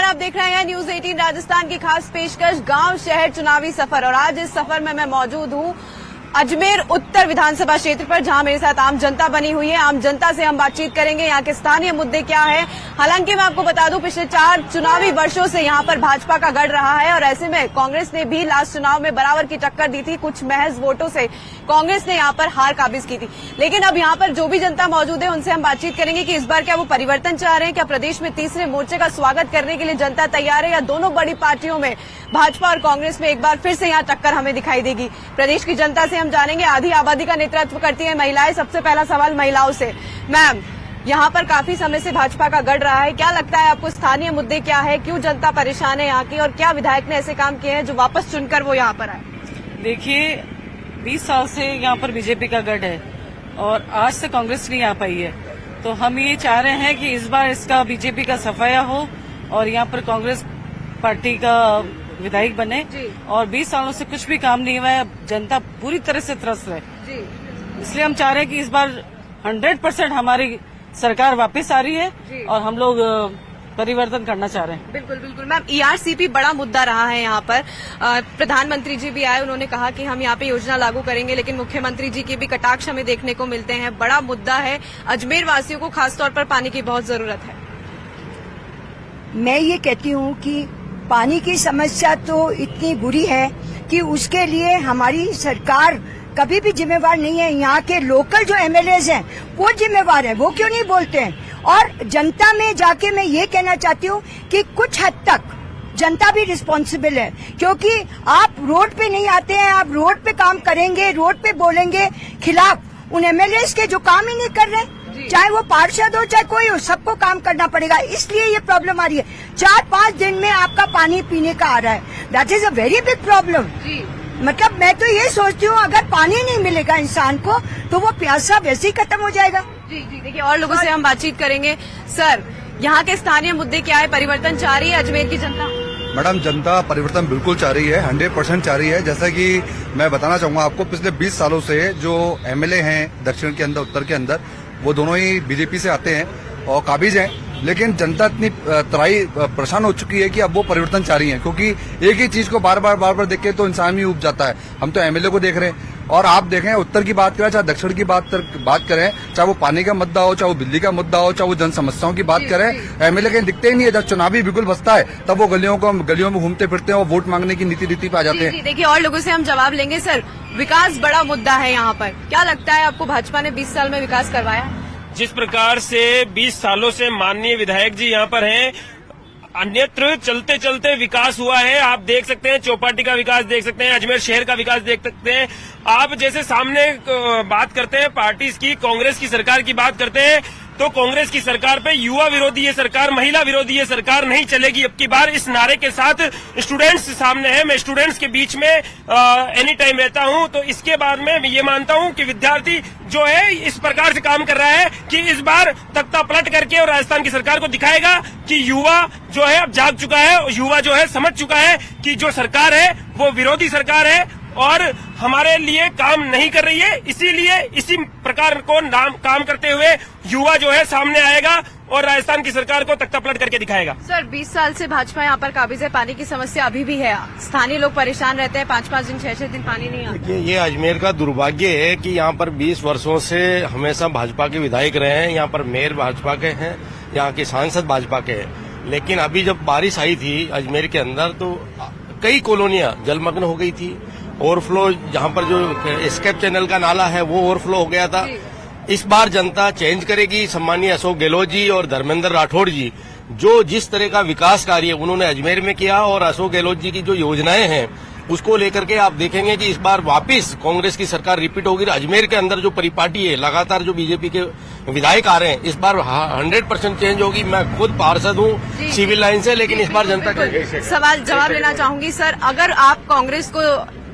आप देख रहे हैं न्यूज 18 राजस्थान की खास पेशकश गांव शहर चुनावी सफर। और आज इस सफर में मैं मौजूद हूं अजमेर उत्तर विधानसभा क्षेत्र पर, जहां मेरे साथ आम जनता बनी हुई है। आम जनता से हम बातचीत करेंगे, यहाँ के स्थानीय मुद्दे क्या है। हालांकि मैं आपको बता दूं, पिछले 4 चुनावी वर्षों से यहाँ पर भाजपा का गढ़ रहा है और ऐसे में कांग्रेस ने भी लास्ट चुनाव में बराबर की टक्कर दी थी। कुछ महज वोटों से कांग्रेस ने यहाँ पर हार काबिज की थी। लेकिन अब यहाँ पर जो भी जनता मौजूद है उनसे हम बातचीत करेंगे कि इस बार क्या वो परिवर्तन चाह रहे हैं, क्या प्रदेश में तीसरे मोर्चे का स्वागत करने के लिए जनता तैयार है, या दोनों बड़ी पार्टियों में भाजपा और कांग्रेस में एक बार फिर से यहाँ टक्कर हमें दिखाई देगी। प्रदेश की जनता से हम जानेंगे। आधी आबादी का नेतृत्व करती है महिलाएं। सबसे पहला सवाल महिलाओं से। मैम, यहाँ पर काफी समय से भाजपा का गढ़ रहा है, क्या लगता है आपको स्थानीय मुद्दे क्या है, क्यों जनता परेशान है यहाँ की, और क्या विधायक ने ऐसे काम किए हैं जो वापस चुनकर वो यहाँ पर आए? देखिए, 20 साल से यहाँ पर बीजेपी का गढ़ है और आज से कांग्रेस नहीं आ पाई है, तो हम ये चाह रहे हैं कि इस बार इसका बीजेपी का सफाया हो और यहाँ पर कांग्रेस पार्टी का विधायक बने। और 20 सालों से कुछ भी काम नहीं हुआ है, जनता पूरी तरह से त्रस्त है। इसलिए हम चाह रहे हैं कि इस बार 100% हमारी सरकार वापस आ रही है और हम लोग परिवर्तन करना चाह रहे हैं। बिल्कुल बिल्कुल मैम, ईआरसीपी बड़ा मुद्दा रहा है यहाँ पर। प्रधानमंत्री जी भी आए, उन्होंने कहा कि हम यहाँ पे योजना लागू करेंगे, लेकिन मुख्यमंत्री जी के भी कटाक्ष हमें देखने को मिलते हैं। बड़ा मुद्दा है, अजमेर वासियों को खासतौर पर पानी की बहुत जरूरत है। मैं ये कहती हूँ कि पानी की समस्या तो इतनी बुरी है कि उसके लिए हमारी सरकार कभी भी जिम्मेवार नहीं है। यहाँ के लोकल जो एमएलएज हैं वो जिम्मेवार है, वो क्यों नहीं बोलते हैं। और जनता में जाके मैं ये कहना चाहती हूँ कि कुछ हद तक जनता भी रिस्पॉन्सिबल है, क्योंकि आप रोड पे नहीं आते हैं। आप रोड पे काम करेंगे, रोड पे बोलेंगे खिलाफ उन एमएलएज के जो काम ही नहीं कर रहे, चाहे वो पार्षद हो चाहे कोई हो, सबको काम करना पड़ेगा। इसलिए ये प्रॉब्लम आ रही है। 4-5 दिन में आपका पानी पीने का आ रहा है, that is a very big problem. मतलब मैं तो ये सोचती हूँ, अगर पानी नहीं मिलेगा इंसान को तो वो प्यासा वैसे ही खत्म हो जाएगा। जी देखिए, और लोगों से हम बातचीत करेंगे। सर, यहाँ के स्थानीय मुद्दे क्या है? परिवर्तन चाह रही है अजमेर की जनता? मैडम, जनता परिवर्तन बिल्कुल चाह रही है, 100% चाह रही है। जैसा कि मैं बताना चाहूंगा आपको, पिछले 20 सालों से जो एमएलए हैं दक्षिण के अंदर, उत्तर के अंदर, वो दोनों ही बीजेपी से आते हैं और काबिज हैं। लेकिन जनता इतनी परेशान हो चुकी है कि अब वो परिवर्तन चाह रही है, क्योंकि एक ही चीज को बार बार देख के तो इंसान भी उब जाता है। हम तो एमएलए को देख रहे हैं, और आप देखें उत्तर की बात करें चाहे दक्षिण की बात करें, चाहे वो पानी का मुद्दा हो, चाहे वो बिजली का मुद्दा हो, चाहे वो जन समस्याओं की बात करें, एमएलए कहीं दिखते ही नहीं है। जब चुनावी बिगुल बसता है तब वो गलियों में घूमते फिरते हैं और वोट मांगने की नीति पे आ जाते हैं। देखिए, और लोगों से हम जवाब लेंगे। सर, विकास बड़ा मुद्दा है यहाँ पर, क्या लगता है आपको भाजपा ने 20 साल में विकास करवाया? जिस प्रकार से 20 सालों से माननीय विधायक जी यहाँ पर हैं, अन्यत्र चलते चलते विकास हुआ है। आप देख सकते हैं चौपाटी का विकास देख सकते हैं, अजमेर शहर का विकास देख सकते हैं। आप जैसे सामने बात करते हैं पार्टी की, कांग्रेस की सरकार की बात करते हैं, तो कांग्रेस की सरकार पे युवा विरोधी ये सरकार, महिला विरोधी ये सरकार नहीं चलेगी अब की बार। इस नारे के साथ स्टूडेंट्स सामने है, मैं स्टूडेंट्स के बीच में एनी टाइम रहता हूं, तो इसके बाद में ये मानता हूं कि विद्यार्थी जो है इस प्रकार से काम कर रहा है कि इस बार तख्ता पलट करके और राजस्थान की सरकार को दिखाएगा कि युवा जो है अब जाग चुका है, युवा जो है समझ चुका है कि जो सरकार है वो विरोधी सरकार है और हमारे लिए काम नहीं कर रही है। इसीलिए इसी प्रकार को काम करते हुए युवा जो है सामने आएगा और राजस्थान की सरकार को तख्ता पलट करके दिखाएगा। सर, 20 साल से भाजपा यहाँ पर काबिज है, पानी की समस्या अभी भी है, स्थानीय लोग परेशान रहते हैं, 5-5 दिन 6-6 दिन पानी नहीं आता। देखिए, ये अजमेर का दुर्भाग्य है कि यहाँ पर 20 वर्षों से हमेशा भाजपा के विधायक रहे हैं, यहाँ पर मेयर भाजपा के हैं, यहाँ के सांसद भाजपा के हैं। लेकिन अभी जब बारिश आई थी अजमेर के अंदर तो कई कॉलोनियां जलमग्न हो गई थी। ओवरफ्लो, जहाँ पर जो एस्केप चैनल का नाला है वो ओवरफ्लो हो गया था। इस बार जनता चेंज करेगी। सम्मानीय अशोक गहलोत जी और धर्मेंद्र राठौड़ जी जो जिस तरह का विकास कार्य उन्होंने अजमेर में किया, और अशोक गहलोत जी की जो योजनाएं हैं उसको लेकर के आप देखेंगे कि इस बार वापस कांग्रेस की सरकार रिपीट होगी। अजमेर के अंदर जो परिपाटी है, लगातार जो बीजेपी के विधायक आ रहे हैं, इस बार 100% चेंज होगी। मैं खुद पार्षद हूँ सिविल लाइन से, लेकिन इस बार जनता सवाल जवाब लेना चाहूंगी। सर, अगर आप कांग्रेस को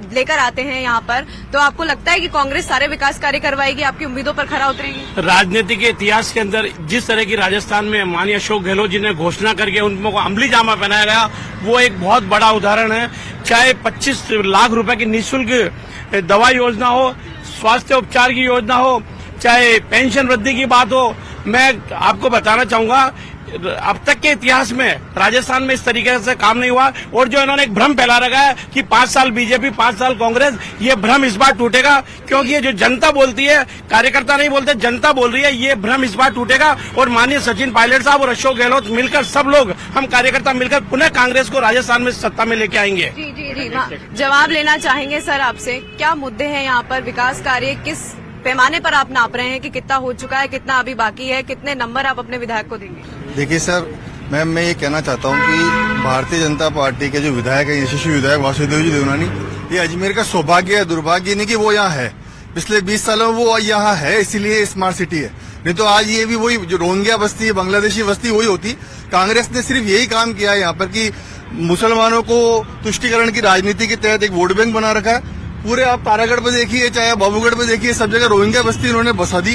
लेकर आते हैं यहाँ पर, तो आपको लगता है कि कांग्रेस सारे विकास कार्य करवाएगी, आपकी उम्मीदों पर खरा उतरेगी? राजनीति के इतिहास के अंदर जिस तरह की राजस्थान में माननीय अशोक गहलोत जी ने घोषणा करके उनको अमली जामा पहनाया गया, वो एक बहुत बड़ा उदाहरण है। चाहे 25 लाख रुपए की निःशुल्क दवा योजना हो, स्वास्थ्य उपचार की योजना हो, चाहे पेंशन वृद्धि की बात हो, मैं आपको बताना चाहूंगा अब तक के इतिहास में राजस्थान में इस तरीके से काम नहीं हुआ। और जो इन्होंने एक भ्रम फैला रखा है कि 5 साल बीजेपी 5 साल कांग्रेस, ये भ्रम इस बार टूटेगा, क्योंकि ये जो जनता बोलती है, कार्यकर्ता नहीं बोलते, जनता बोल रही है, ये भ्रम इस बार टूटेगा। और माननीय सचिन पायलट साहब और अशोक गहलोत मिलकर, सब लोग, हम कार्यकर्ता मिलकर पुनः कांग्रेस को राजस्थान में सत्ता में लेके आएंगे। जी जी जी, जवाब लेना चाहेंगे सर आपसे, क्या मुद्दे हैं यहाँ पर? विकास कार्य किस पैमाने पर आप नाप रहे हैं कि कितना हो चुका है, कितना अभी बाकी है, कितने नंबर आप अपने विधायक को देंगे? देखिए सर, मैम मैं ये कहना चाहता हूँ कि भारतीय जनता पार्टी के जो विधायक है, यशस्वी विधायक वासुदेव जी देवनानी, ये अजमेर का सौभाग्य है, दुर्भाग्य नहीं कि वो यहाँ है। पिछले 20 सालों में वो यहाँ है, इसीलिए स्मार्ट सिटी है। नहीं तो आज ये भी वही जो रोहिंग्या बस्ती, बांग्लादेशी बस्ती वही होती। कांग्रेस ने सिर्फ यही काम किया है यहाँ पर कि मुसलमानों को तुष्टीकरण की राजनीति के तहत एक वोट बैंक बना रखा है। पूरे आप तारागढ़ पे देखिए, चाहे बाबूगढ़ पे देखिए, सब जगह रोहिंग्या बस्ती इन्होंने बसा दी।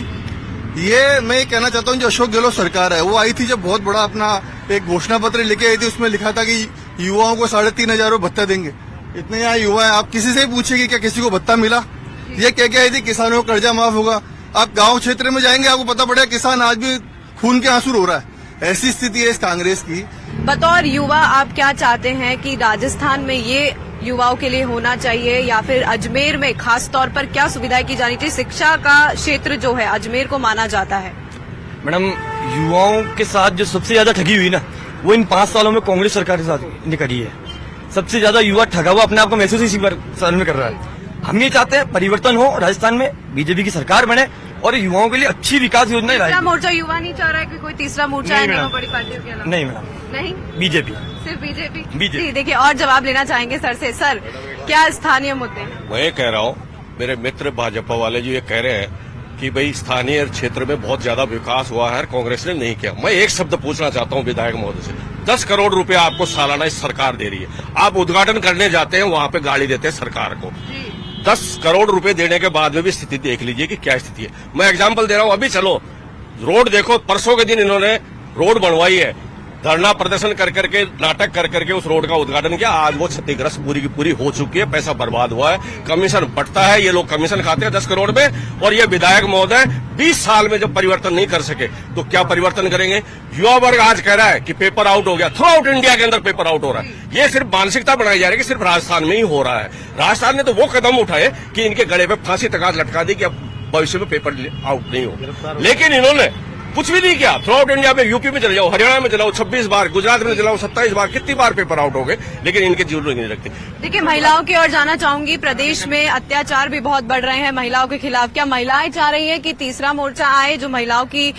ये मैं ये कहना चाहता हूँ, जो अशोक गहलोत सरकार है, वो आई थी जब बहुत बड़ा अपना एक घोषणा पत्र लेके आई थी, उसमें लिखा था कि युवाओं को 3,500 भत्ता देंगे। इतने यहाँ युवा है, आप किसी से भी पूछिए कि क्या किसी को भत्ता मिला? ये कह के आई थी किसानों को कर्जा माफ होगा। आप गांव क्षेत्र में जाएंगे, आपको पता पड़ेगा किसान आज भी खून के आंसू रो रहा है। ऐसी स्थिति है इस कांग्रेस की। बतौर युवा आप क्या चाहते हैं कि राजस्थान में ये युवाओं के लिए होना चाहिए, या फिर अजमेर में खास तौर पर क्या सुविधाएं की जानी चाहिए? शिक्षा का क्षेत्र जो है अजमेर को माना जाता है। मैडम, युवाओं के साथ जो सबसे ज्यादा ठगी हुई ना, वो इन 5 सालों में कांग्रेस सरकार के साथ ने करी है। सबसे ज्यादा युवा ठगा हुआ अपने आप को महसूस इसी साल में कर रहा है। हम ये चाहते हैं परिवर्तन हो, राजस्थान में बीजेपी की सरकार बने और युवाओं के लिए अच्छी विकास योजनाएं तीसरा मोर्चा युवा नहीं चाह रहा है कि कोई तीसरा मोर्चा है दोनों बड़ी पार्टियों के अलावा? नहीं मैडम, नहीं, बीजेपी, सिर्फ बीजेपी। बीजेपी। देखिए, और जवाब लेना चाहेंगे सर से। सर, क्या स्थानीय मुद्दे हैं? मैं ये कह रहा हूँ, मेरे मित्र भाजपा वाले जो ये कह रहे हैं कि भाई स्थानीय क्षेत्र में बहुत ज्यादा विकास हुआ है, कांग्रेस ने नहीं किया। मैं एक शब्द पूछना चाहता हूँ विधायक महोदय से, 10 करोड़ रुपया आपको सालाना इस सरकार दे रही है, आप उद्घाटन करने जाते हैं, वहां पे गाड़ी देते हैं सरकार को। 10 करोड़ रुपए देने के बाद में भी स्थिति देख लीजिए कि क्या स्थिति है। मैं एग्जांपल दे रहा हूं, अभी चलो रोड देखो, परसों के दिन इन्होंने रोड बनवाई है, धरना प्रदर्शन कर करके, नाटक कर करके उस रोड का उद्घाटन किया। आज वो क्षतिग्रस्त पूरी की पूरी हो चुकी है, पैसा बर्बाद हुआ है, कमीशन बंटता है, ये लोग कमीशन खाते हैं 10 करोड़ में। और ये विधायक महोदय 20 साल में जब परिवर्तन नहीं कर सके तो क्या परिवर्तन करेंगे? युवा वर्ग आज कह रहा है कि पेपर आउट हो गया, थ्रू आउट इंडिया के अंदर पेपर आउट हो रहा है। ये सिर्फ मानसिकता बनाई जा रही है कि सिर्फ राजस्थान में ही हो रहा है। राजस्थान ने तो वो कदम उठाए कि इनके गले पे फांसी तक लटका दी कि अब भविष्य में पेपर आउट नहीं हो, लेकिन इन्होंने कुछ भी नहीं किया। थ्रू आउट इंडिया में, यूपी में चले जाओ, हरियाणा में चलाओ 26 बार, गुजरात में चलाओ 27 बार, कितनी बार पेपर आउट हो गए, लेकिन इनके जरूरत नहीं रखती। देखिए, महिलाओं की ओर जाना चाहूंगी। प्रदेश में अत्याचार भी बहुत बढ़ रहे हैं महिलाओं के खिलाफ। क्या महिलाएं चाह रही हैं कि तीसरा मोर्चा आए जो महिलाओं की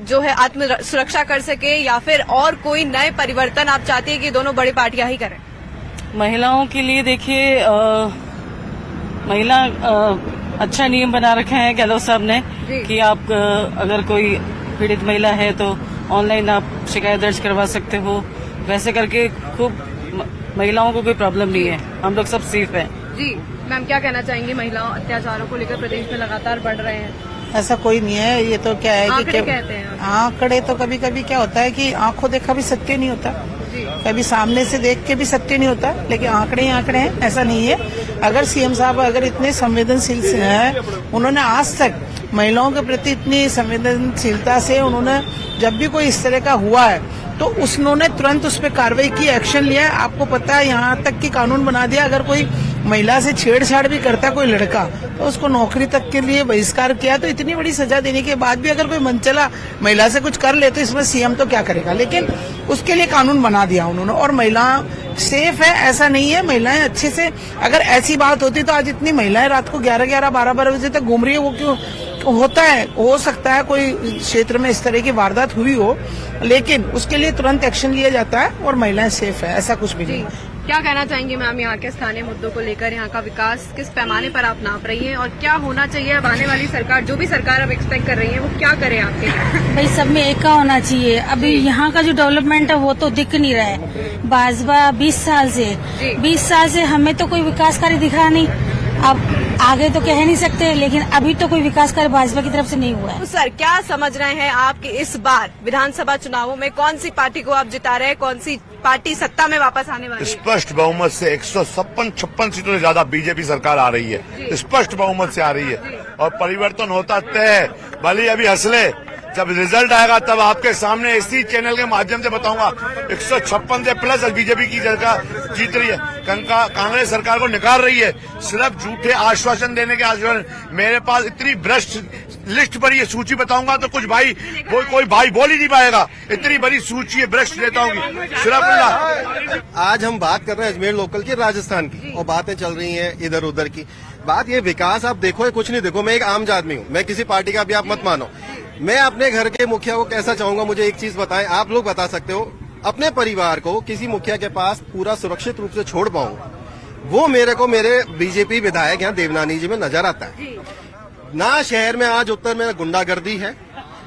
जो है आत्म सुरक्षा कर सके, या फिर और कोई नए परिवर्तन आप चाहती है कि दोनों बड़ी पार्टियां ही करें? महिलाओं के लिए देखिए, महिला अच्छा नियम बना रखे हैं गहलोत साहब ने कि आप अगर कोई पीड़ित महिला है तो ऑनलाइन आप शिकायत दर्ज करवा सकते हो। वैसे करके खूब महिलाओं को कोई प्रॉब्लम नहीं है, हम लोग सब सेफ हैं। जी मैम, क्या कहना चाहेंगी? महिलाओं अत्याचारों को लेकर प्रदेश में लगातार बढ़ रहे हैं। ऐसा कोई नहीं है, ये तो क्या है कि आंकड़े कहते हैं। आंकड़े तो कभी कभी क्या होता है कि आंखों देखा भी सत्य नहीं होता, कभी सामने से देख के भी सत्य नहीं होता, लेकिन आंकड़े ही आंकड़े हैं, ऐसा नहीं है। अगर सीएम साहब अगर इतने संवेदनशील हैं, उन्होंने आज तक महिलाओं के प्रति इतनी संवेदनशीलता से उन्होंने जब भी कोई इस तरह का हुआ है तो उन्होंने तुरंत उस पर कार्रवाई की, एक्शन लिया। आपको पता है, यहाँ तक कि कानून बना दिया, अगर कोई महिला से छेड़छाड़ भी करता कोई लड़का तो उसको नौकरी तक के लिए बहिष्कार किया। तो इतनी बड़ी सजा देने के बाद भी अगर कोई मनचला महिला से कुछ कर ले तो इसमें सीएम तो क्या करेगा, लेकिन उसके लिए कानून बना दिया उन्होंने। और महिला सेफ है, ऐसा नहीं है। महिलाएं अच्छे से, अगर ऐसी बात होती तो आज इतनी महिलाएं रात को 11-11, 12-12 बजे तक घूम रही है, वो क्यों होता है? हो सकता है कोई क्षेत्र में इस तरह की वारदात हुई हो, लेकिन उसके लिए तुरंत एक्शन लिया जाता है और महिलाएं सेफ है, ऐसा कुछ भी नहीं। क्या कहना चाहेंगी मैम यहाँ के स्थानीय मुद्दों को लेकर? यहाँ का विकास किस पैमाने पर आप नाप रही हैं और क्या होना चाहिए? अब आने वाली सरकार, जो भी सरकार अब एक्सपेक्ट कर रही है, वो क्या करे आपके लिए? भाई सब में एक का होना चाहिए। अभी यहाँ का जो डेवलपमेंट है वो तो दिख नहीं रहा है। भाजपा 20 साल से हमें तो कोई विकास कार्य दिख रहा नहीं। अब आगे तो कह नहीं सकते, लेकिन अभी तो कोई विकास कार्य भाजपा की तरफ से नहीं हुआ है। तो सर, क्या समझ रहे हैं आप कि इस बार विधानसभा चुनावों में कौन सी पार्टी को आप जिता रहे हैं, कौन सी पार्टी सत्ता में वापस आने वाली है? स्पष्ट बहुमत से 156 सीटों से ज्यादा बीजेपी सरकार आ रही है, स्पष्ट बहुमत से आ रही है और परिवर्तन होता तय है। भले अभी हंसले जब रिजल्ट आएगा तब आपके सामने इसी चैनल के माध्यम से बताऊंगा। 156 से प्लस बीजेपी की सरकार जीत रही है, कांग्रेस सरकार को निकाल रही है, सिर्फ झूठे आश्वासन देने के आश्वासन। मेरे पास इतनी भ्रष्ट लिस्ट बड़ी है, सूची बताऊंगा तो कुछ भाई कोई भाई बोल ही नहीं पाएगा। इतनी बड़ी सूची है भ्रष्ट नेताओं की सिर्फ। आज हम बात कर रहे हैं अजमेर लोकल की, राजस्थान की, और बातें चल रही हैं इधर उधर की। बात ये विकास आप देखो या कुछ नहीं देखो, मैं एक आम आदमी हूँ, मैं किसी पार्टी का भी आप मत मानो। मैं अपने घर के मुखिया को कैसा चाहूंगा, मुझे एक चीज बताएं, आप लोग बता सकते हो। अपने परिवार को किसी मुखिया के पास पूरा सुरक्षित रूप से छोड़ पाऊं, वो मेरे को मेरे बीजेपी विधायक यहाँ देवनानी जी में नजर आता है। ना शहर में आज उत्तर में गुंडागर्दी है,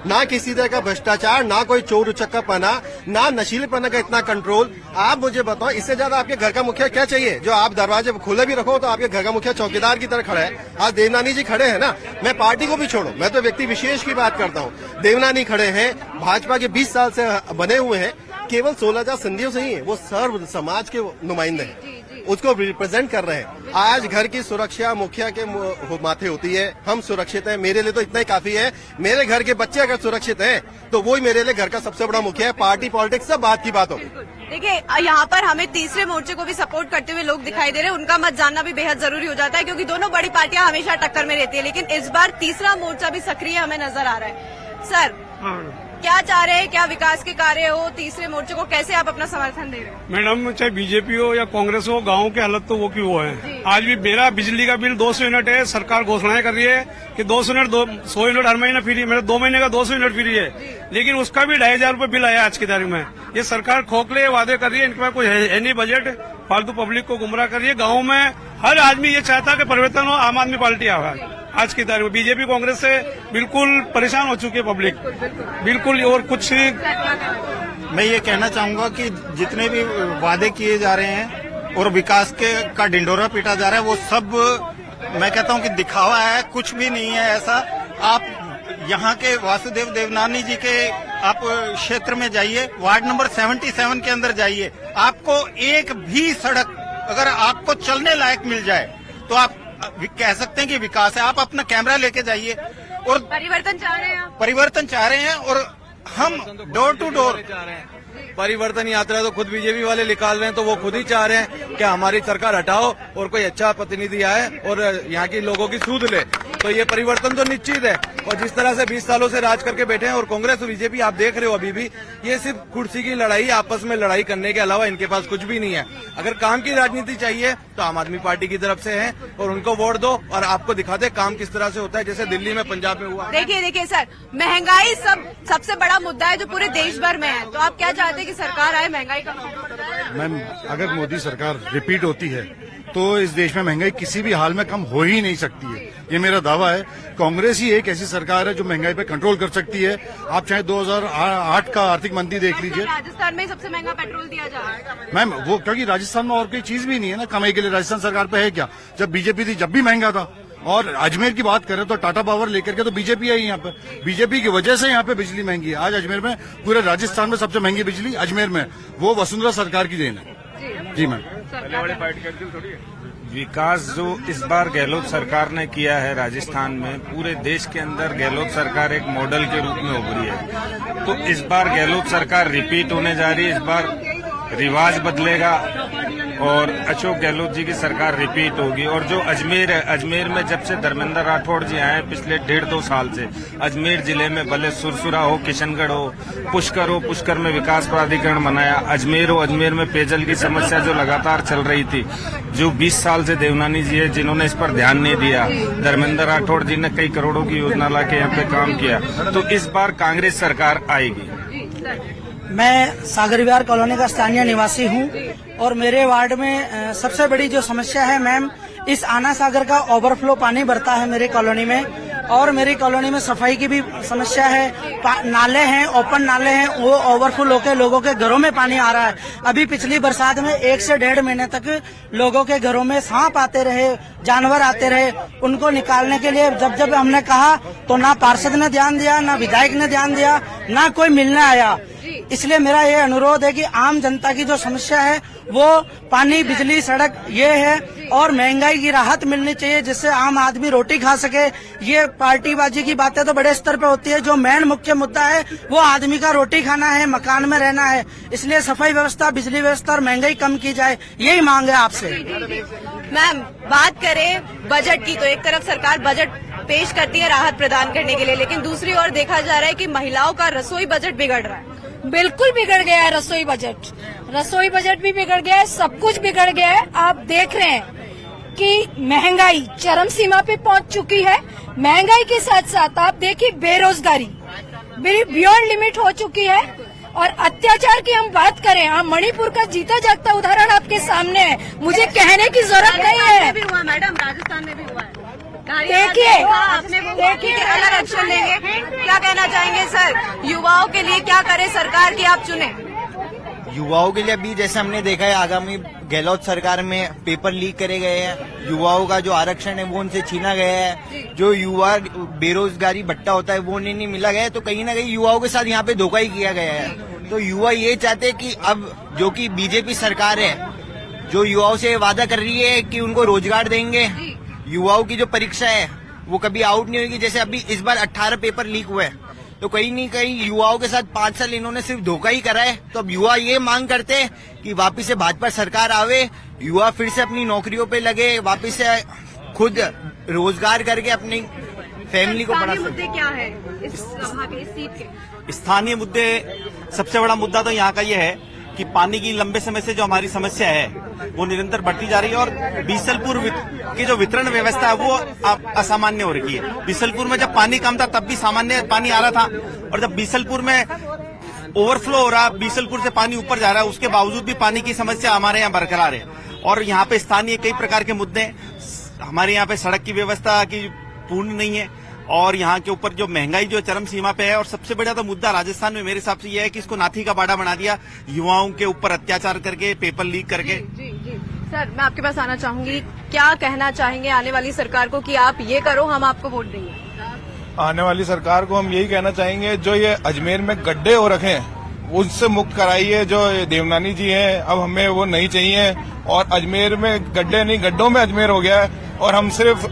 ना किसी तरह का भ्रष्टाचार, ना कोई चोर उचक्कापना, ना नशीलेपना का इतना कंट्रोल। आप मुझे बताओ, इससे ज्यादा आपके घर का मुखिया क्या चाहिए? जो आप दरवाजे खुले भी रखो तो आपके घर का मुखिया चौकीदार की तरह खड़ा है। आज देवनानी जी खड़े हैं ना, मैं पार्टी को भी छोड़ो, मैं तो व्यक्ति विशेष की बात करता हूँ। देवनानी खड़े हैं, भाजपा के 20 साल से बने हुए हैं, केवल 16,000 सिंधियों से ही है, वो सर्व समाज के नुमाइंदे हैं, उसको रिप्रेजेंट कर रहे हैं। आज घर की सुरक्षा मुखिया के माथे होती है। हम सुरक्षित हैं, मेरे लिए तो इतना ही काफी है। मेरे घर के बच्चे अगर सुरक्षित हैं तो वही मेरे लिए घर का सबसे बड़ा मुखिया है। पार्टी पॉलिटिक्स सब बात की बात होगी। देखिए, यहाँ पर हमें तीसरे मोर्चे को भी सपोर्ट करते हुए लोग दिखाई दे रहे हैं, उनका मत जानना भी बेहद जरूरी हो जाता है, क्योंकि दोनों बड़ी पार्टियां हमेशा टक्कर में रहती है। लेकिन इस बार तीसरा मोर्चा भी सक्रिय हमें नजर आ रहा है। सर, क्या चाह रहे हैं, क्या विकास के कार्य हो, तीसरे मोर्चे को कैसे आप अपना समर्थन दे रहे हो? मैडम, चाहे बीजेपी हो या कांग्रेस हो, गाँव की हालत तो वो की वो है। आज भी मेरा बिजली का बिल 200 यूनिट है, सरकार घोषणाएं कर रही है कि 200 यूनिट 100 यूनिट हर महीने फ्री। मेरा 2 महीने का 200 यूनिट फ्री है, लेकिन उसका भी 2,500 रूपये बिल आया आज की तारीख में। ये सरकार खोखले वादे कर रही है, इनके पास कोई है नहीं बजट, फालतू पब्लिक को गुमराह कर रही है। गाँव में हर आदमी ये चाहता है कि परिवर्तन हो, आम आदमी पार्टी आवा। आज की तारीख में बीजेपी कांग्रेस से बिल्कुल परेशान हो चुकी है पब्लिक, बिल्कुल। और कुछ मैं ये कहना चाहूंगा कि जितने भी वादे किए जा रहे हैं और विकास का ढिंडोरा पीटा जा रहा है, वो सब मैं कहता हूं कि दिखावा है, कुछ भी नहीं है ऐसा। आप यहाँ के वासुदेव देवनानी जी के आप क्षेत्र में जाइए, वार्ड नंबर 77 के अंदर जाइए, आपको एक भी सड़क अगर आपको चलने लायक मिल जाए तो आप कह सकते हैं कि विकास है। आप अपना कैमरा लेके जाइए। और परिवर्तन चाह रहे हैं आप? परिवर्तन चाह रहे हैं, और हम डोर टू डोर परिवर्तन यात्रा तो खुद बीजेपी वाले निकाल रहे हैं, तो वो खुद ही चाह रहे हैं कि हमारी सरकार हटाओ और कोई अच्छा प्रतिनिधि आए और यहाँ की लोगों की सूध ले। तो ये परिवर्तन तो निश्चित है। और जिस तरह से 20 सालों से राज करके बैठे हैं, और कांग्रेस और बीजेपी आप देख रहे हो अभी भी, ये सिर्फ कुर्सी की लड़ाई, आपस में लड़ाई करने के अलावा इनके पास कुछ भी नहीं है। अगर काम की राजनीति चाहिए तो आम आदमी पार्टी की तरफ से है, और उनको वोट दो और आपको दिखा दे काम किस तरह से होता है, जैसे दिल्ली में, पंजाब में हुआ। देखिए सर, महंगाई सबसे बड़ा मुद्दा है जो पूरे देश भर में है, तो आप क्या चाहते हैं कि सरकार आए, महंगाई कम? मैम, अगर मोदी सरकार रिपीट होती है तो इस देश में महंगाई किसी भी हाल में कम हो ही नहीं सकती है, ये मेरा दावा है। कांग्रेस ही एक ऐसी सरकार है जो महंगाई पे कंट्रोल कर सकती है। आप चाहे 2008 का आर्थिक मंदी देख लीजिए, राजस्थान में सबसे महंगा पेट्रोल दिया जा रहा है। मैम, वो क्योंकि राजस्थान में और कोई चीज भी नहीं है ना कमाई के लिए। राजस्थान सरकार पे है क्या? जब बीजेपी थी जब भी महंगा था। और अजमेर की बात करें तो टाटा पावर लेकर के तो बीजेपी आई यहाँ पे, बीजेपी की वजह से यहाँ पे बिजली महंगी है। आज अजमेर में, पूरे राजस्थान में सबसे महंगी बिजली अजमेर में, वो वसुंधरा सरकार की देन है। जी मैम। विकास जो इस बार गहलोत सरकार ने किया है राजस्थान में, पूरे देश के अंदर गहलोत सरकार एक मॉडल के रूप में उभरी है। तो इस बार गहलोत सरकार रिपीट होने जा रही है, इस बार रिवाज बदलेगा और अशोक गहलोत जी की सरकार रिपीट होगी। और जो अजमेर है, अजमेर में जब से धर्मेंद्र राठौड़ जी आए पिछले 1.5-2 साल से, अजमेर जिले में भले सुरसुरा हो, किशनगढ़ हो, पुष्कर में विकास प्राधिकरण बनाया। अजमेर हो, अजमेर में पेयजल की समस्या जो लगातार चल रही थी, जो 20 साल से देवनानी जी है जिन्होंने इस पर ध्यान नहीं दिया, धर्मेंद्र राठौड़ जी ने कई करोड़ों की योजना ला के यहाँ पे काम किया। तो इस बार कांग्रेस सरकार आएगी। मैं सागर विहार कॉलोनी का स्थानीय निवासी हूं, और मेरे वार्ड में सबसे बड़ी जो समस्या है मैम, इस आना सागर का ओवरफ्लो पानी भरता है मेरी कॉलोनी में, और मेरी कॉलोनी में सफाई की भी समस्या है। नाले हैं, ओपन नाले हैं, वो ओवरफ्लो होकर लोगों के घरों में पानी आ रहा है। अभी पिछली बरसात में 1 से 1.5 महीने तक लोगों के घरों में सांप आते रहे, जानवर आते रहे। उनको निकालने के लिए जब हमने कहा तो ना पार्षद ने ध्यान दिया, ना विधायक ने ध्यान दिया, ना कोई मिलने आया। इसलिए मेरा ये अनुरोध है कि आम जनता की जो समस्या है वो पानी, बिजली, सड़क ये है और महंगाई की राहत मिलनी चाहिए जिससे आम आदमी रोटी खा सके। ये पार्टीबाजी की बातें तो बड़े स्तर पे होती है, जो मेन मुख्य मुद्दा है वो आदमी का रोटी खाना है, मकान में रहना है। इसलिए सफाई व्यवस्था, बिजली व्यवस्था और महंगाई कम की जाए, यही मांग है आपसे। मैम, बात करें बजट की तो एक तरफ सरकार बजट पेश करती है राहत प्रदान करने के लिए, लेकिन दूसरी ओर देखा जा रहा है कि महिलाओं का रसोई बजट बिगड़ रहा है। बिल्कुल बिगड़ गया है रसोई बजट भी बिगड़ गया है, सब कुछ बिगड़ गया है। आप देख रहे हैं कि महंगाई चरम सीमा पे पहुंच चुकी है। महंगाई के साथ साथ आप देखिए बेरोजगारी बियॉन्ड लिमिट हो चुकी है। और अत्याचार की हम बात करें, हम मणिपुर का जीता जागता उदाहरण आपके सामने है, मुझे कहने की जरूरत नहीं है। भी हुआ मैडम, राजस्थान में भी हुआ है। देखिए अलग एक्शन लेंगे। क्या कहना चाहेंगे सर, युवाओं के लिए क्या करे सरकार की आप चुने? युवाओं के लिए अभी जैसे हमने देखा है, आगामी गहलोत सरकार में पेपर लीक करे गए हैं, युवाओं का जो आरक्षण है वो उनसे छीना गया है, जो युवा बेरोजगारी भत्ता होता है वो उन्हें नहीं मिला गया है। तो कहीं ना कहीं युवाओं के साथ यहाँ पे धोखा ही किया गया है। तो युवा ये चाहते हैं कि अब जो कि बीजेपी सरकार है, जो युवाओं से वादा कर रही है कि उनको रोजगार देंगे, युवाओं की जो परीक्षा है वो कभी आउट नहीं होगी। जैसे अभी इस बार 18 पेपर लीक हुए हैं, तो कहीं नहीं कहीं युवाओं के साथ 5 साल इन्होंने सिर्फ धोखा ही करा है। तो अब युवा ये मांग करते हैं कि वापिस से भाजपा सरकार आवे, युवा फिर से अपनी नौकरियों पे लगे, वापिस से खुद रोजगार करके अपनी फैमिली को बढ़ा सके। मुद्दे क्या है इस सीट के? स्थानीय मुद्दे, सबसे बड़ा मुद्दा तो यहाँ का ये है कि पानी की लंबे समय से जो हमारी समस्या है वो निरंतर बढ़ती जा रही है और बीसलपुर की जो वितरण व्यवस्था है वो असामान्य हो रही है। बीसलपुर में जब पानी कम था तब भी सामान्य पानी आ रहा था, और जब बीसलपुर में ओवरफ्लो हो रहा, बीसलपुर से पानी ऊपर जा रहा है, उसके बावजूद भी पानी की समस्या हमारे यहाँ बरकरार है। और यहाँ पे स्थानीय कई प्रकार के मुद्दे, हमारे यहाँ पे सड़क की व्यवस्था की पूर्ण नहीं है, और यहाँ के ऊपर जो महंगाई जो चरम सीमा पे है। और सबसे बड़ा तो मुद्दा राजस्थान में मेरे हिसाब से यह है कि इसको नाथी का बाड़ा बना दिया, युवाओं के ऊपर अत्याचार करके, पेपर लीक करके। जी। सर, मैं आपके पास आना चाहूंगी, क्या कहना चाहेंगे आने वाली सरकार को कि आप ये करो, हम आपको वोट देंगे? आने वाली सरकार को हम यही कहना चाहेंगे, जो ये अजमेर में गड्ढे हो रखे हैं उससे मुक्त कराइए। जो देवनानी जी हैं, अब हमें वो नहीं चाहिए, और अजमेर में गड्ढे नहीं, गड्ढों में अजमेर हो गया है। और हम सिर्फ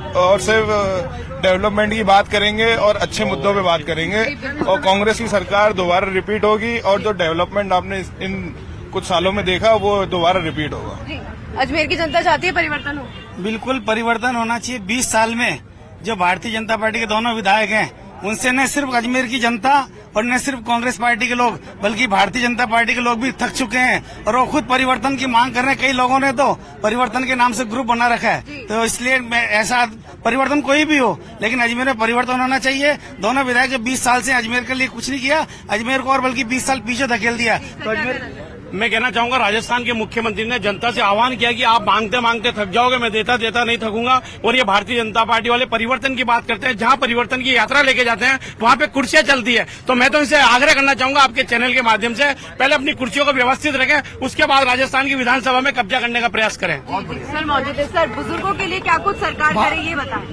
डेवलपमेंट की बात करेंगे और अच्छे मुद्दों पे बात करेंगे, और कांग्रेस की सरकार दोबारा रिपीट होगी, और जो डेवलपमेंट आपने इन कुछ सालों में देखा वो दोबारा रिपीट होगा। अजमेर की जनता चाहती है परिवर्तन हो? बिल्कुल परिवर्तन होना चाहिए। 20 साल में जो भारतीय जनता पार्टी के दोनों विधायक हैं, उनसे न सिर्फ अजमेर की जनता और न सिर्फ कांग्रेस पार्टी के लोग बल्कि भारतीय जनता पार्टी के लोग भी थक चुके हैं, और वो खुद परिवर्तन की मांग कर रहे हैं। कई लोगों ने तो परिवर्तन के नाम से ग्रुप बना रखा है। तो इसलिए ऐसा परिवर्तन कोई भी हो, लेकिन अजमेर में परिवर्तन होना चाहिए। दोनों विधायक जो 20 साल से अजमेर के लिए कुछ नहीं किया, अजमेर को और बल्कि 20 साल पीछे धकेल दिया। तो अजमेर, मैं कहना चाहूंगा, राजस्थान के मुख्यमंत्री ने जनता से आह्वान किया कि आप मांगते मांगते थक जाओगे, मैं देता देता नहीं थकूंगा। और ये भारतीय जनता पार्टी वाले परिवर्तन की बात करते हैं, जहां परिवर्तन की यात्रा लेके जाते हैं वहां पे कुर्सियां चलती है। तो मैं तो इनसे आग्रह करना चाहूंगा आपके चैनल के माध्यम से, पहले अपनी कुर्सियों को व्यवस्थित रखें, उसके बाद राजस्थान की विधानसभा में कब्जा करने का प्रयास करें। सर मौजूद है। सर, बुजुर्गों के लिए क्या कुछ सरकार करे ये बताएं।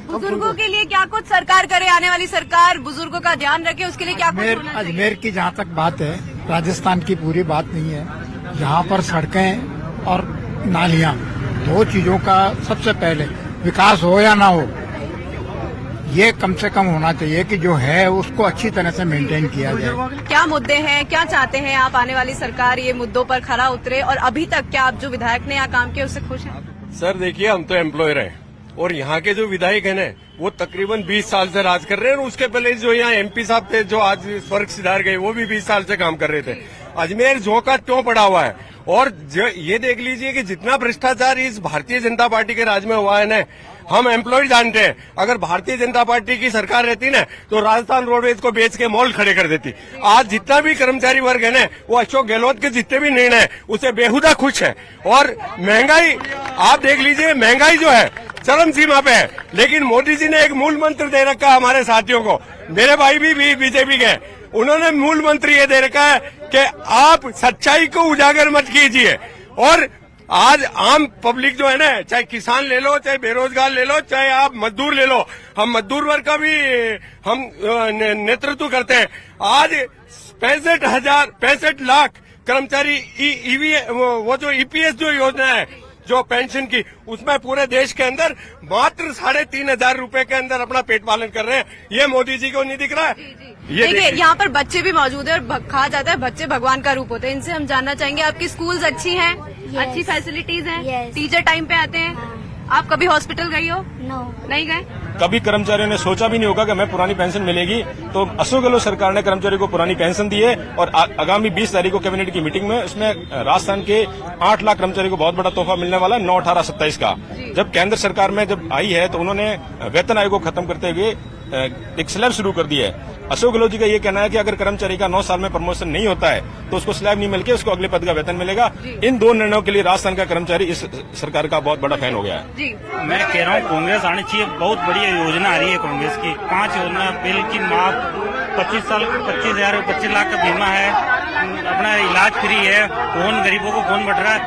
बुजुर्गों के लिए क्या कुछ सरकार करे, आने वाली सरकार बुजुर्गों का ध्यान रखे, उसके लिए क्या कुछ होना चाहिए? अजमेर की जहाँ तक बात है, राजस्थान की पूरी बात नहीं है। यहाँ पर सड़कें और नालियाँ, दो चीजों का सबसे पहले विकास हो या ना हो, ये कम से कम होना चाहिए कि जो है उसको अच्छी तरह से मेंटेन किया जाए। क्या मुद्दे हैं, क्या चाहते हैं आप आने वाली सरकार ये मुद्दों पर खरा उतरे, और अभी तक क्या आप जो विधायक ने यहाँ काम किया उससे खुश हैं? सर देखिए, हम तो एम्प्लॉयर हैं, और यहाँ के जो विधायक हैं ना, वो तकरीबन 20 साल से राज कर रहे हैं। और उसके पहले जो यहाँ एमपी साहब थे, जो आज स्वर्ग सिधार गए, वो भी 20 साल से काम कर रहे थे। अजमेर झोंका त्यों पड़ा हुआ है। और ये देख लीजिए कि जितना भ्रष्टाचार इस भारतीय जनता पार्टी के राज में हुआ है ना, हम एम्प्लॉय जानते हैं। अगर भारतीय जनता पार्टी की सरकार रहती ना, तो राजस्थान रोडवेज को बेच के मॉल खड़े कर देती। आज जितना भी कर्मचारी वर्ग है ना, वो अशोक गहलोत के जितने भी निर्णय उसे बेहुदा खुश है। और महंगाई आप देख लीजिए, महंगाई जो है चरम सीमा पे है, लेकिन मोदी जी ने एक मूल मंत्र दे रखा है हमारे साथियों को। मेरे भाई भी बीजेपी के, उन्होंने मूल मंत्र ये दे रखा है कि आप सच्चाई को उजागर मत कीजिए, और आज आम पब्लिक जो है ना, चाहे किसान ले लो, चाहे बेरोजगार ले लो, चाहे आप मजदूर ले लो, हम मजदूर वर्ग का भी हम नेतृत्व करते हैं। आज 65 लाख कर्मचारी वो जो ईपीएस जो योजना है जो पेंशन की, उसमें पूरे देश के अंदर मात्र 3,500 रुपए के अंदर अपना पेट पालन कर रहे हैं। ये मोदी जी को नहीं दिख रहा है। ये देखिए यहाँ पर बच्चे भी मौजूद है और कहा जाता है बच्चे भगवान का रूप होते हैं। इनसे हम जानना चाहेंगे, आपकी स्कूल्स अच्छी हैं? अच्छी फैसिलिटीज हैं? टीचर टाइम पे आते हैं? आप कभी हॉस्पिटल गई हो? नहीं गए? कभी कर्मचारियों ने सोचा भी नहीं होगा कि हमें पुरानी पेंशन मिलेगी, तो अशोक गहलोत सरकार ने कर्मचारियों को पुरानी पेंशन दी है। और आगामी 20 तारीख को कैबिनेट की मीटिंग में उसमें राजस्थान के 8 लाख कर्मचारियों को बहुत बड़ा तोहफा मिलने वाला है 9, 18, 27 का। जब केंद्र सरकार में जब आई है तो उन्होंने वेतन आयोग को खत्म करते हुए एक स्लैब शुरू कर दी है। अशोक गहलोत जी का ये कहना है कि अगर कर्मचारी का 9 साल में प्रमोशन नहीं होता है तो उसको स्लैब नहीं मिलकर उसको अगले पद का वेतन मिलेगा। इन 2 निर्णयों के लिए राजस्थान का कर्मचारी इस सरकार का बहुत बड़ा फैन हो गया है। मैं कह रहा हूँ कांग्रेस आनी चाहिए। बहुत बढ़िया योजना आ रही है कांग्रेस की। 5 योजना, बिल की माफ, 25 लाख का बीमा है, अपना इलाज फ्री है, कौन गरीबों को कौन बट रहा है।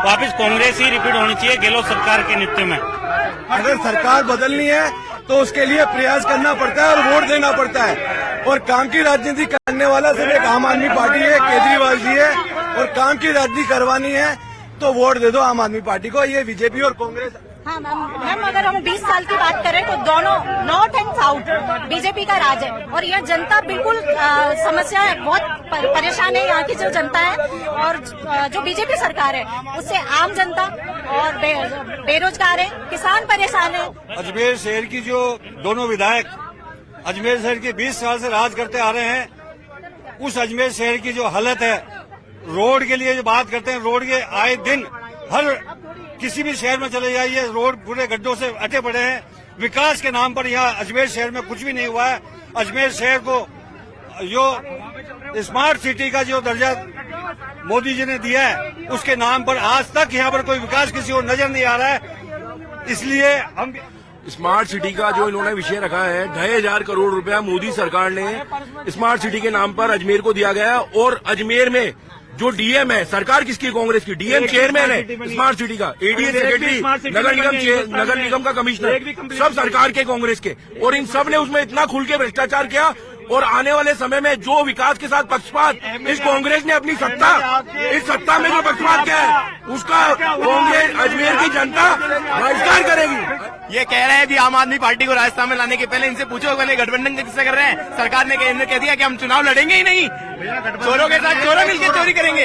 वापिस कांग्रेस ही रिपीट होनी चाहिए गहलोत सरकार के नेतृत्व में। अगर सरकार बदलनी है तो उसके लिए प्रयास करना पड़ता है और वोट देना पड़ता है। और काम की राजनीति करने वाला सिर्फ एक आम आदमी पार्टी है, केजरीवाल जी है। और काम की राजनीति करवानी है तो वोट दे दो आम आदमी पार्टी को। ये बीजेपी और कांग्रेस। हाँ मैम, अगर हम 20 साल की बात करें तो दोनों नॉर्थ एंड साउथ बीजेपी का राज है और यह जनता बिल्कुल समस्या है, बहुत परेशान है यहाँ की जो जनता है। और जो बीजेपी सरकार है उससे आम जनता और बेरोजगार है, किसान परेशान है। अजमेर शहर की जो दोनों विधायक अजमेर शहर के 20 साल से राज करते आ रहे हैं, उस अजमेर शहर की जो हालत है, रोड के लिए जो बात करते हैं, रोड के आए दिन हर किसी भी शहर में चले जाइए रोड पूरे गड्ढों से अटे पड़े हैं। विकास के नाम पर यहाँ अजमेर शहर में कुछ भी नहीं हुआ है। अजमेर शहर को जो स्मार्ट सिटी का जो दर्जा मोदी जी ने दिया है, उसके नाम पर आज तक यहाँ पर कोई विकास किसी को नजर नहीं आ रहा है। इसलिए हम स्मार्ट सिटी का जो इन्होंने विषय रखा है, 2,500 करोड़ रुपया मोदी सरकार ने स्मार्ट सिटी के नाम पर अजमेर को दिया गया। और अजमेर में जो डीएम है, सरकार किसकी? कांग्रेस की। डीएम चेयरमैन है स्मार्ट सिटी का, एडीए सेक्रेटरी, नगर निगम का कमिश्नर, सब सरकार के कांग्रेस के। और इन सब ने उसमें इतना खुल के भ्रष्टाचार किया। और आने वाले समय में जो विकास के साथ पक्षपात इस कांग्रेस ने अपनी इस सत्ता में जो पक्षपात किया है उसका कांग्रेस अजमेर की जनता बहिष्कार करेगी। ये कह रहे हैं भी आम आदमी पार्टी को राजस्थान में लाने के पहले इनसे पूछो पहले गठबंधन किससे कर रहे हैं। सरकार ने कह दिया कि हम चुनाव लड़ेंगे ही नहीं, चोरों के साथ चोरों मिलकर चोरी करेंगे।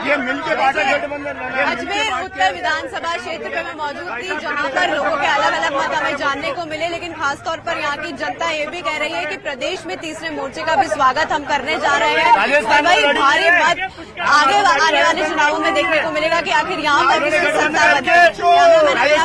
ये मिलकर अजमेर उत्तर विधानसभा क्षेत्र में मैं मौजूद थी जहां पर लोगों के अलग अलग मत हमें जानने को मिले, लेकिन खासतौर पर यहाँ की जनता ये भी कह रही है कि प्रदेश में तीसरे मोर्चे का भी स्वागत हम करने जा रहे हैं। भाई भारी मत आगे आने वाले चुनावों में देखने को मिलेगा कि आखिर यहाँ पर किसकी सत्ता बने।